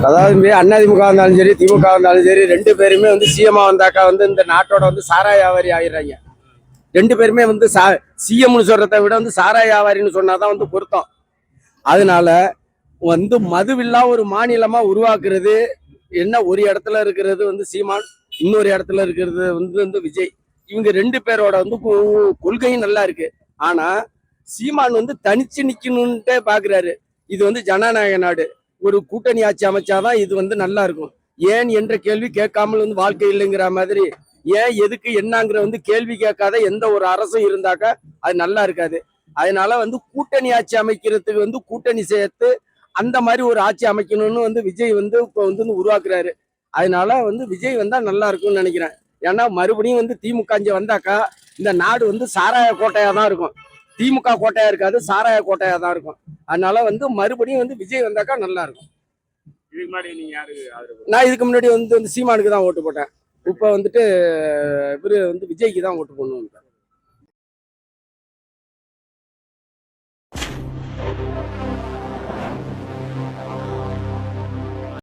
அதாவது அதிமுக இருந்தாலும் சரி, திமுக இருந்தாலும் சரி, ரெண்டு பேருமே வந்து சிஎம் வந்தாக்கா வந்து இந்த நாட்டோட வந்து சாராய வியாபாரி ஆயிடுறாங்க. ரெண்டு பேருமே வந்து சிஎம்னு சொல்றதை விட வந்து சாராய வியாபாரின்னு சொன்னாதான் வந்து பொருத்தம். அதனால வந்து மதுவில்லா ஒரு மாநிலமா உருவாக்குறது என்ன, ஒரு இடத்துல இருக்கிறது வந்து சீமான், இன்னொரு இடத்துல இருக்கிறது வந்து விஜய். இவங்க ரெண்டு பேரோட வந்து கொள்கையும் நல்லா இருக்கு. ஆனா சீமான் வந்து தனிச்சு நிக்கணும்ட்டே பாக்குறாரு. இது வந்து ஜனநாயக நாடு, ஒரு கூட்டணி ஆட்சி அமைச்சாதான் இது வந்து நல்லா இருக்கும். ஏன் என்ற கேள்வி கேட்காமல் வந்து வாழ்க்கை இல்லைங்கிற மாதிரி, ஏன் எதுக்கு என்னங்கிற வந்து கேள்வி கேட்காத எந்த ஒரு அரசும் இருந்தாக்கா அது நல்லா இருக்காது. அதனால வந்து கூட்டணி ஆட்சி அமைக்கிறதுக்கு வந்து கூட்டணி சேர்த்து அந்த மாதிரி ஒரு ஆட்சி அமைக்கணும்னு வந்து விஜய் வந்து இப்போ வந்து உருவாக்குறாரு. அதனால வந்து விஜய் வந்தா நல்லா இருக்கும்னு நினைக்கிறேன். ஏன்னா மறுபடியும் வந்து திமுக இங்க வந்தாக்கா இந்த நாடு வந்து சாராய கோட்டையா தான் இருக்கும். திமுக கோட்டையா இருக்காது, சாராய கோட்டையா தான் இருக்கும். அதனால வந்து மறுபடியும் வந்து விஜய் வந்தாக்கா நல்லா இருக்கும். இதுக்கு முன்னாடி நீங்க யாருக்கு ஆதரவு? நான் இதுக்கு முன்னாடி வந்து சீமானுக்கு தான் ஓட்டு போட்டேன். இப்ப வந்துட்டு இவரு வந்து விஜய்க்கு தான் ஓட்டு போடணும்.